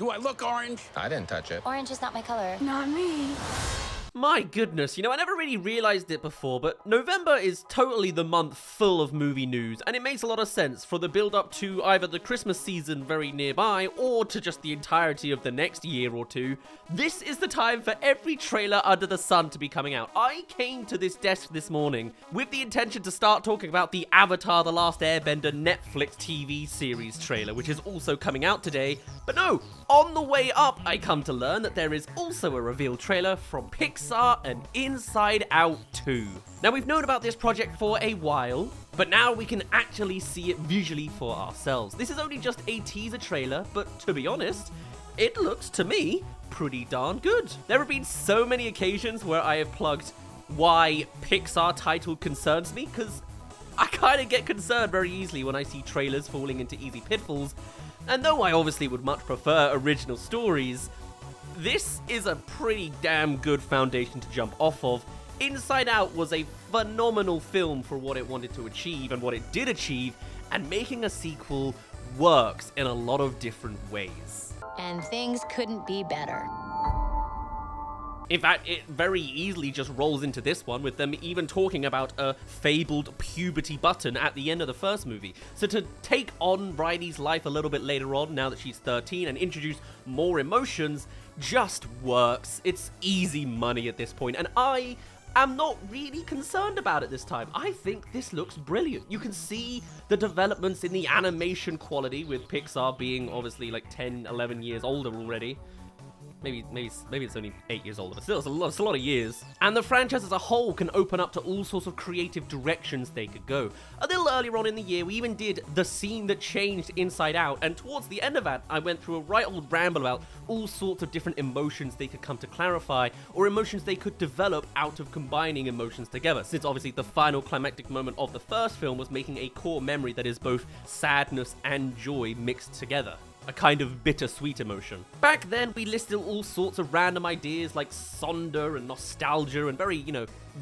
Do I look orange? I didn't touch it. Orange is not my color. Not me. My goodness, I never really realized it before, but November is totally the month full of movie news, and it makes a lot of sense for the build up to either the Christmas season very nearby, or to just the entirety of the next year or two. This is the time for every trailer under the sun to be coming out. I came to this desk this morning with the intention to start talking about the Avatar: The Last Airbender Netflix TV series trailer, which is also coming out today, but no, on the way up, I come to learn that there is also a reveal trailer from Pixar and Inside Out 2. Now, we've known about this project for a while, but now we can actually see it visually for ourselves. This is only just a teaser trailer, but to be honest, it looks, to me, pretty darn good. There have been so many occasions where I have plugged why Pixar title concerns me, because I kind of get concerned very easily when I see trailers falling into easy pitfalls. And though I obviously would much prefer original stories, this is a pretty damn good foundation to jump off of. Inside Out was a phenomenal film for what it wanted to achieve and what it did achieve, and making a sequel works in a lot of different ways. And things couldn't be better. In fact, it very easily just rolls into this one, with them even talking about a fabled puberty button at the end of the first movie. So to take on Riley's life a little bit later on, now that she's 13, and introduce more emotions, just works. It's easy money at this point, and I am not really concerned about it this time. I think this looks brilliant. You can see the developments in the animation quality, with Pixar being obviously like 10, 11 years older already. Maybe it's only 8 years older, but still, it's a lot of years. And the franchise as a whole can open up to all sorts of creative directions they could go. A little earlier on in the year, we even did The Scene That Changed Inside Out, and towards the end of that, I went through a right old ramble about all sorts of different emotions they could come to clarify, or emotions they could develop out of combining emotions together, since obviously the final climactic moment of the first film was making a core memory that is both sadness and joy mixed together. A kind of bittersweet emotion. Back then, we listed all sorts of random ideas like sonder and nostalgia and very,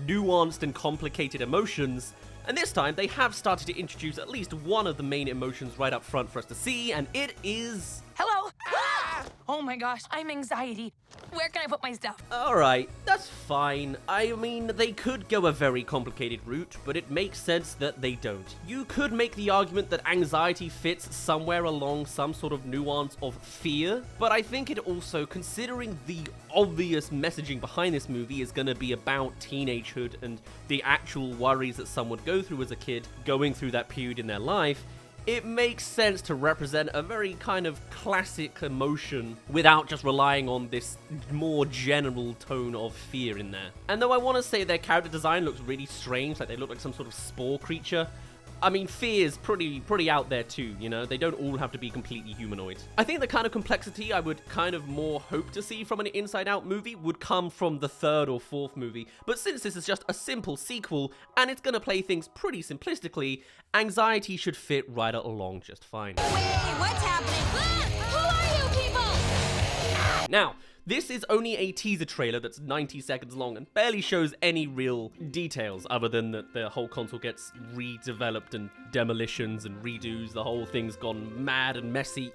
nuanced and complicated emotions. And this time, they have started to introduce at least one of the main emotions right up front for us to see, and it is... Hello? Ah! Oh my gosh, I'm anxiety. Where can I put my stuff? Alright, that's fine. I mean, they could go a very complicated route, but it makes sense that they don't. You could make the argument that anxiety fits somewhere along some sort of nuance of fear, but I think it also, considering the obvious messaging behind this movie is going to be about teenagehood and the actual worries that some would go through as a kid going through that period in their life, it makes sense to represent a very kind of classic emotion without just relying on this more general tone of fear in there. And though I want to say their character design looks really strange, like they look like some sort of spore creature, I mean, fear's pretty out there too, They don't all have to be completely humanoid. I think the kind of complexity I would kind of more hope to see from an Inside Out movie would come from the third or fourth movie, but since this is just a simple sequel, and it's gonna play things pretty simplistically, anxiety should fit right along just fine. Wait, what's happening? Who are you people? Now, this is only a teaser trailer that's 90 seconds long and barely shows any real details other than that the whole console gets redeveloped and demolitions and redos, the whole thing's gone mad and messy,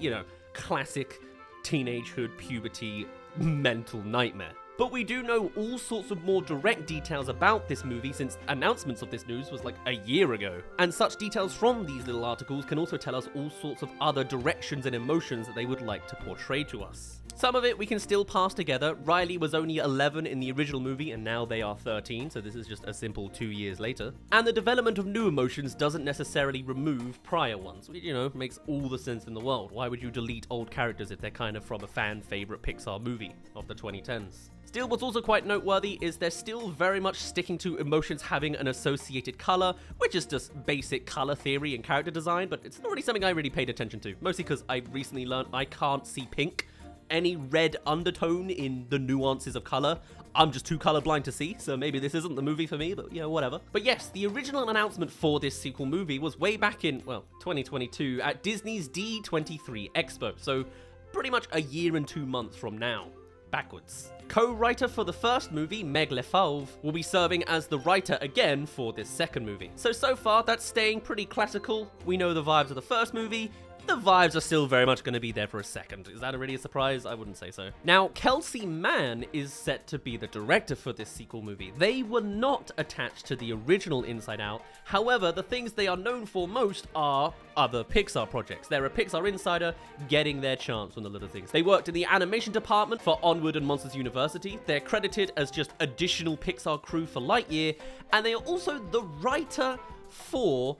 classic teenagehood, puberty, mental nightmare. But we do know all sorts of more direct details about this movie since announcements of this news was like a year ago. And such details from these little articles can also tell us all sorts of other directions and emotions that they would like to portray to us. Some of it we can still pass together. Riley was only 11 in the original movie and now they are 13, so this is just a simple 2 years later. And the development of new emotions doesn't necessarily remove prior ones, which, makes all the sense in the world. Why would you delete old characters if they're kind of from a fan favorite Pixar movie of the 2010s? Still, what's also quite noteworthy is they're still very much sticking to emotions having an associated color, which is just basic color theory and character design, but it's not really something I really paid attention to, mostly because I recently learned I can't see pink. Any red undertone in the nuances of color, I'm just too colorblind to see, so maybe this isn't the movie for me, but whatever. But yes, the original announcement for this sequel movie was way back in, 2022 at Disney's D23 Expo, so pretty much a year and 2 months from now. Backwards. Co-writer for the first movie, Meg Lefauve, will be serving as the writer again for this second movie. So far, that's staying pretty classical. We know the vibes of the first movie. the vibes are still very much going to be there for a second. Is that really a surprise? I wouldn't say so. Now, Kelsey Mann is set to be the director for this sequel movie. They were not attached to the original Inside Out. However, the things they are known for most are other Pixar projects. They're a Pixar insider getting their chance on the little things. They worked in the animation department for Onward and Monsters University. They're credited as just additional Pixar crew for Lightyear, and they are also the writer for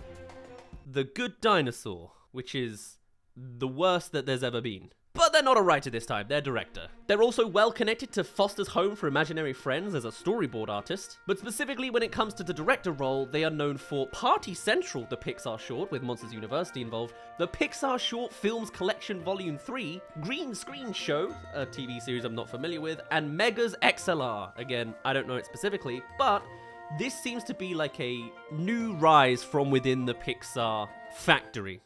The Good Dinosaur, which is the worst that there's ever been. But they're not a writer this time, they're director. They're also well connected to Foster's Home for Imaginary Friends as a storyboard artist, but specifically when it comes to the director role, they are known for Party Central, the Pixar short with Monsters University involved, the Pixar Short Films Collection Volume 3, Green Screen Show, a TV series I'm not familiar with, and Mega's XLR. Again, I don't know it specifically, but this seems to be like a new rise from within the Pixar factory,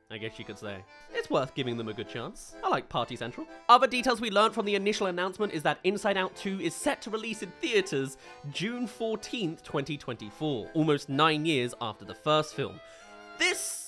I guess you could say. It's worth giving them a good chance. I like Party Central. Other details we learned from the initial announcement is that Inside Out 2 is set to release in theaters June 14th, 2024, almost 9 years after the first film. This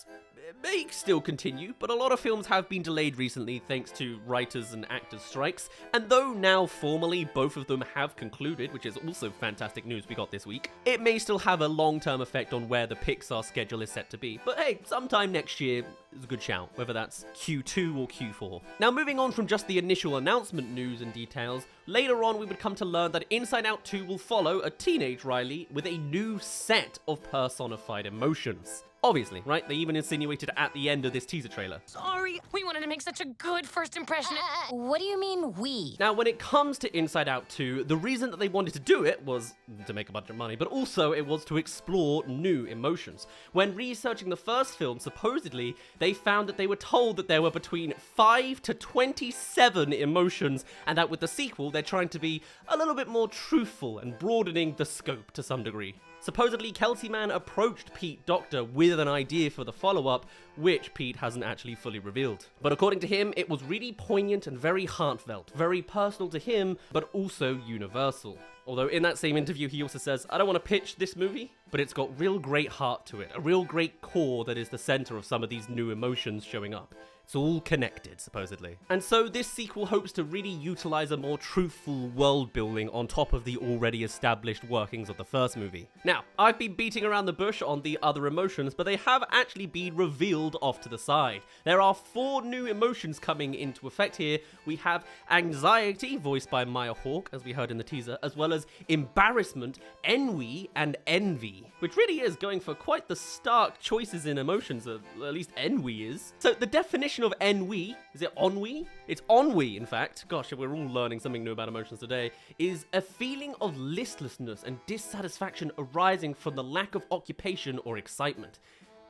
may still continue, but a lot of films have been delayed recently thanks to writers and actors strikes, and though now formally both of them have concluded, which is also fantastic news we got this week, it may still have a long-term effect on where the Pixar schedule is set to be. But hey, sometime next year is a good shout, whether that's Q2 or Q4. Now moving on from just the initial announcement news and details, later on we would come to learn that Inside Out 2 will follow a teenage Riley with a new set of personified emotions. Obviously, right? They even insinuated at the end of this teaser trailer. Sorry, we wanted to make such a good first impression. What do you mean, we? Now, when it comes to Inside Out 2, the reason that they wanted to do it was to make a bunch of money, but also it was to explore new emotions. When researching the first film, supposedly, they found that they were told that there were between 5 to 27 emotions, and that with the sequel, they're trying to be a little bit more truthful and broadening the scope to some degree. Supposedly, Kelsey Mann approached Pete Docter with an idea for the follow-up, which Pete hasn't actually fully revealed. But according to him, it was really poignant and very heartfelt, very personal to him, but also universal. Although in that same interview, he also says, I don't want to pitch this movie, but it's got real great heart to it, a real great core that is the center of some of these new emotions showing up. It's all connected, supposedly. And so this sequel hopes to really utilize a more truthful world building on top of the already established workings of the first movie. Now, I've been beating around the bush on the other emotions, but they have actually been revealed off to the side. There are 4 new emotions coming into effect here. We have anxiety, voiced by Maya Hawke, as we heard in the teaser, as well as embarrassment, ennui, and envy, which really is going for quite the stark choices in emotions, at least ennui is. So the definition of ennui, is it ennui? It's ennui, in fact. Gosh, we're all learning something new about emotions today. Is a feeling of listlessness and dissatisfaction arising from the lack of occupation or excitement.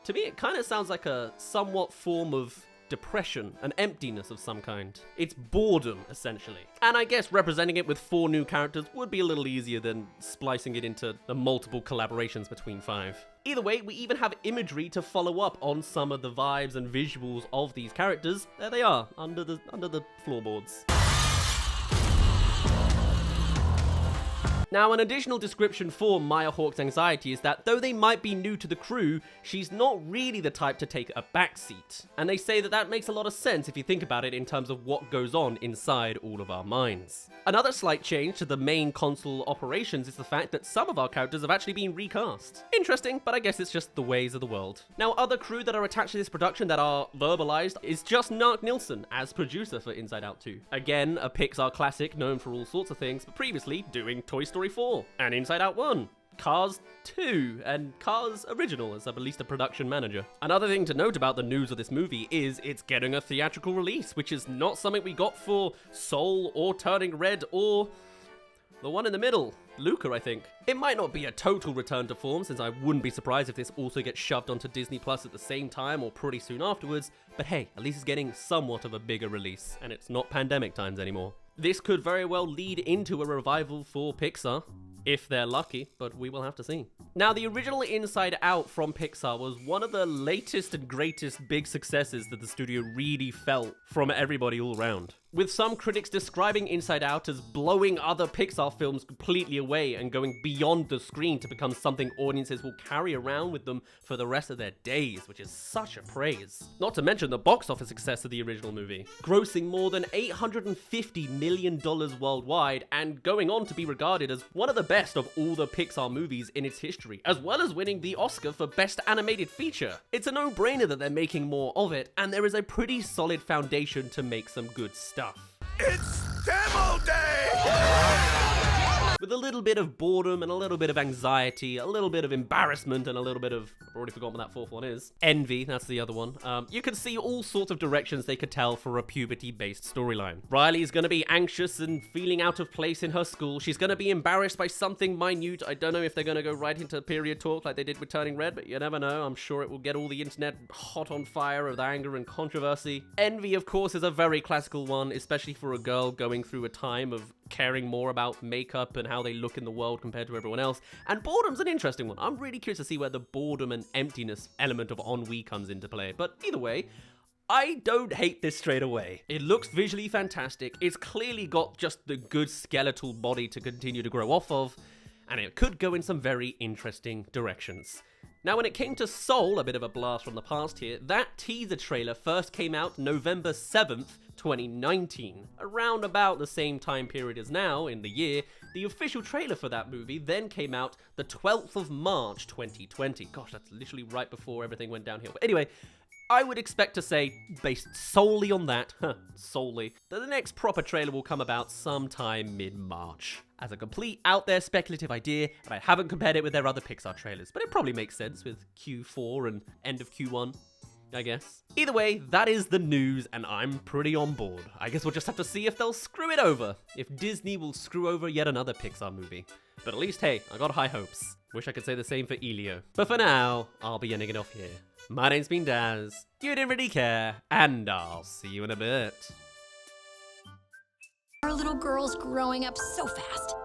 To me, it kind of sounds like a somewhat form of depression, an emptiness of some kind. It's boredom, essentially. And I guess representing it with 4 new characters would be a little easier than splicing it into the multiple collaborations between 5. Either way, we even have imagery to follow up on some of the vibes and visuals of these characters. There they are, under the floorboards. Now, an additional description for Maya Hawke's anxiety is that though they might be new to the crew, she's not really the type to take a backseat. And they say that that makes a lot of sense if you think about it in terms of what goes on inside all of our minds. Another slight change to the main console operations is the fact that some of our characters have actually been recast. Interesting, but I guess it's just the ways of the world. Now, other crew that are attached to this production that are verbalized is just Nark Nilsson as producer for Inside Out 2. Again, a Pixar classic known for all sorts of things, but previously doing Toy Story 4 and Inside Out 1. Cars 2, and Cars Original as at least a production manager. Another thing to note about the news of this movie is it's getting a theatrical release, which is not something we got for Soul or Turning Red or the one in the middle, Luca, I think. It might not be a total return to form, since I wouldn't be surprised if this also gets shoved onto Disney Plus at the same time or pretty soon afterwards, but hey, at least it's getting somewhat of a bigger release, and it's not pandemic times anymore. This could very well lead into a revival for Pixar, if they're lucky, but we will have to see. Now, the original Inside Out from Pixar was one of the latest and greatest big successes that the studio really felt from everybody all around. with some critics describing Inside Out as blowing other Pixar films completely away and going beyond the screen to become something audiences will carry around with them for the rest of their days, which is such a praise. Not to mention the box office success of the original movie, grossing more than $850 million worldwide and going on to be regarded as one of the best of all the Pixar movies in its history, as well as winning the Oscar for Best Animated Feature. It's a no-brainer that they're making more of it, and there is a pretty solid foundation to make some good stuff. It's demo day! With a little bit of boredom and a little bit of anxiety, a little bit of embarrassment, and a little bit of, I've already forgotten what that fourth one is, envy, that's the other one. You can see all sorts of directions they could tell for a puberty-based storyline. Riley's gonna be anxious and feeling out of place in her school. She's gonna be embarrassed by something minute. I don't know if they're gonna go right into period talk like they did with Turning Red, but you never know. I'm sure it will get all the internet hot on fire with anger and controversy. Envy, of course, is a very classical one, especially for a girl going through a time of caring more about makeup and how they look in the world compared to everyone else. And boredom's an interesting one. I'm really curious to see where the boredom and emptiness element of ennui comes into play. But either way, I don't hate this straight away. It looks visually fantastic. It's clearly got just the good skeletal body to continue to grow off of, and it could go in some very interesting directions. Now, when it came to Soul, a bit of a blast from the past here, that teaser trailer first came out November 7th, 2019. Around about the same time period as now, in the year, the official trailer for that movie then came out the 12th of March, 2020. Gosh, that's literally right before everything went downhill. But anyway, I would expect to say, based solely on that, solely, that the next proper trailer will come about sometime mid-March. As a complete out there speculative idea, and I haven't compared it with their other Pixar trailers, but it probably makes sense with Q4 and end of Q1, I guess. Either way, that is the news, and I'm pretty on board. I guess we'll just have to see if they'll screw it over, if Disney will screw over yet another Pixar movie. But at least, hey, I got high hopes. Wish I could say the same for Elio. But for now, I'll be ending it off here. My name's been Daz, you didn't really care, and I'll see you in a bit. Our little girl's growing up so fast.